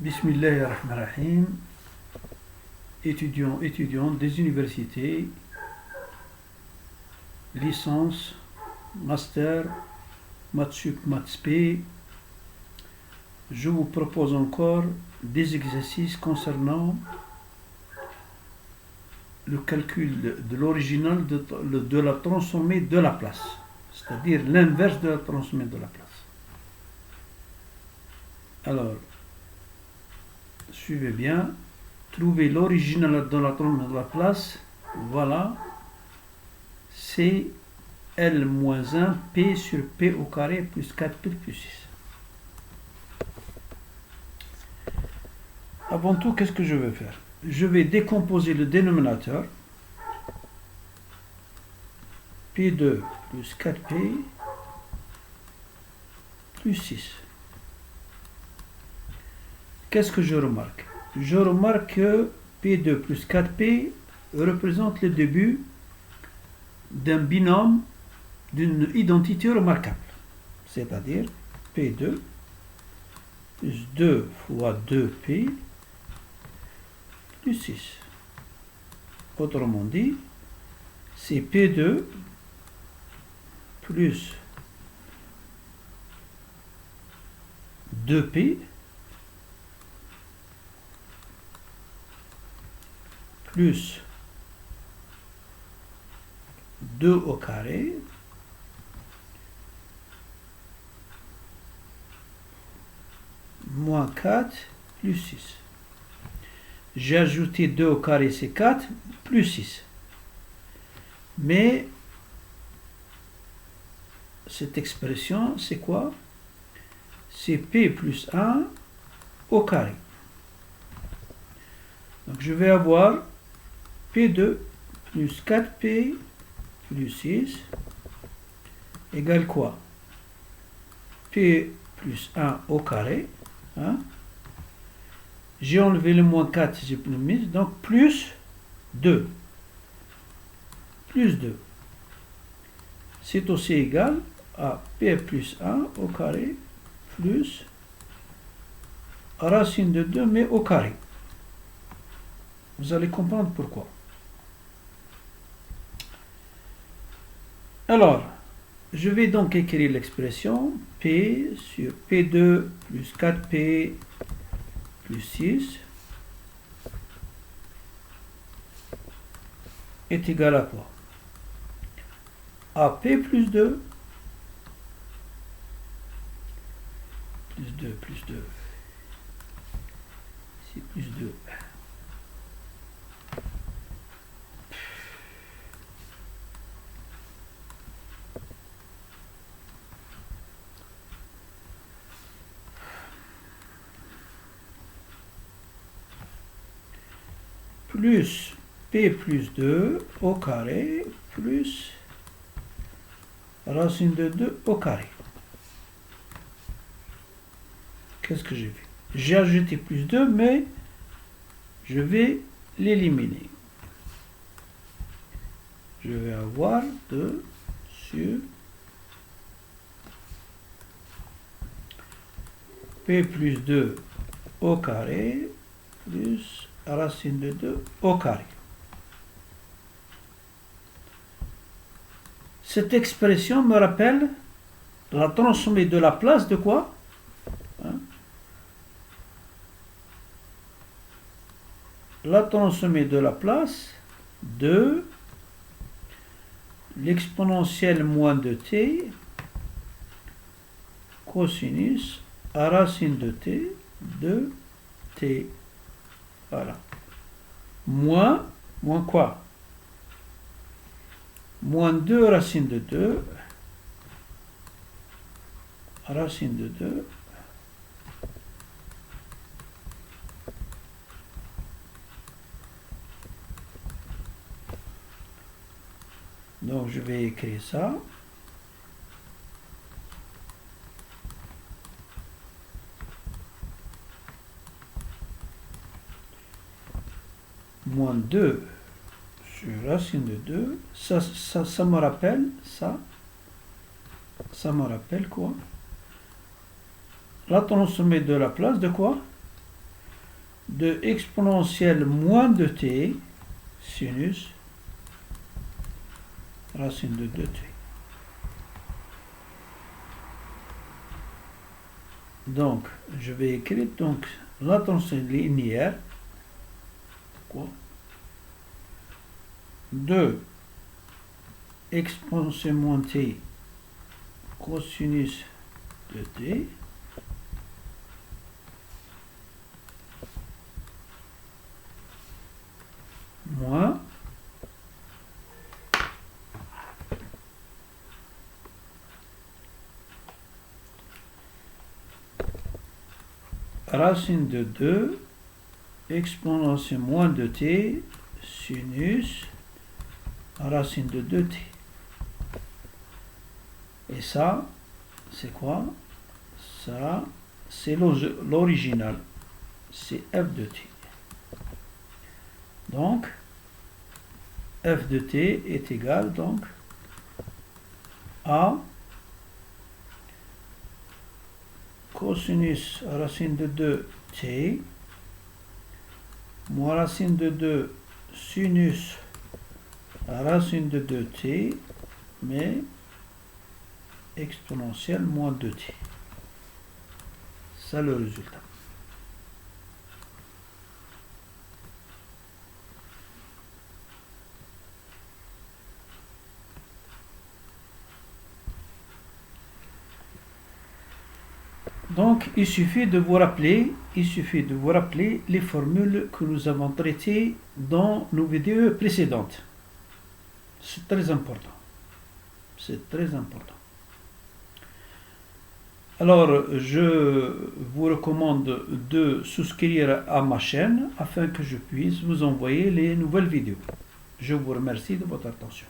Bismillahirrahmanirrahim. Étudiants des universités, licence, master, mathsup, mathsp. Je vous propose encore des exercices concernant le calcul de l'original de la transformée de la place, c'est-à-dire l'inverse de la transformée de la place. Alors, suivez bien. Trouver l'original de la transformée de la place. Voilà. C'est L-1 P sur P au carré plus 4P plus 6. Avant tout, qu'est-ce que je vais faire? Je vais décomposer le dénominateur. P2 plus 4P plus 6. Qu'est-ce que je remarque? Je remarque que P2 plus 4P représente le début d'un binôme d'une identité remarquable. C'est-à-dire P2 plus 2 fois 2P plus 6. Autrement dit, c'est P2 plus 2P plus 2 au carré moins 4 plus 6. J'ai ajouté 2 au carré, c'est 4 plus 6. Mais cette expression, c'est quoi? C'est P plus 1 au carré. Donc je vais avoir P2 plus 4P plus 6 égale quoi? P plus 1 au carré. Hein? J'ai enlevé le moins 4, j'ai mis, donc plus 2. Plus 2. C'est aussi égal à P plus 1 au carré plus racine de 2 mais au carré. Vous allez comprendre pourquoi. Alors, je vais donc écrire l'expression P sur P2 plus 4P plus 6 est égal à quoi? À P plus 2 plus 2 plus 2. C'est plus 2. Plus P plus 2 au carré plus racine de 2 au carré. Qu'est-ce que j'ai fait? J'ai ajouté plus 2, mais je vais l'éliminer. Je vais avoir 2 sur P plus 2 au carré plus racine de 2 au carré. Cette expression me rappelle la transformée de la place de quoi? Hein? La transformée de la place de l'exponentielle moins de t cosinus à racine de t de t. Voilà. Moins quoi? Moins 2 racine de 2 racine de 2 donc je vais écrire ça moins 2 sur racine de 2, ça me rappelle ça me rappelle quoi? La transformée de la place de quoi? de exponentielle moins de t sinus racine de 2t. Donc, je vais écrire donc la tension linéaire. Quoi? 2 exponentielle moins t cosinus de t moins racine de 2 exponentielle moins de t sinus racine de 2t. Et ça, c'est quoi? Ça, c'est l'original. C'est f de t. Donc, f de t est égal donc à cosinus racine de 2t moins racine de 2 sinus racine de 2t mais exponentielle moins 2t. C'est le résultat. Donc, il suffit de vous rappeler les formules que nous avons traitées dans nos vidéos précédentes. C'est très important. C'est très important. Alors, je vous recommande de souscrire à ma chaîne afin que je puisse vous envoyer les nouvelles vidéos. Je vous remercie de votre attention.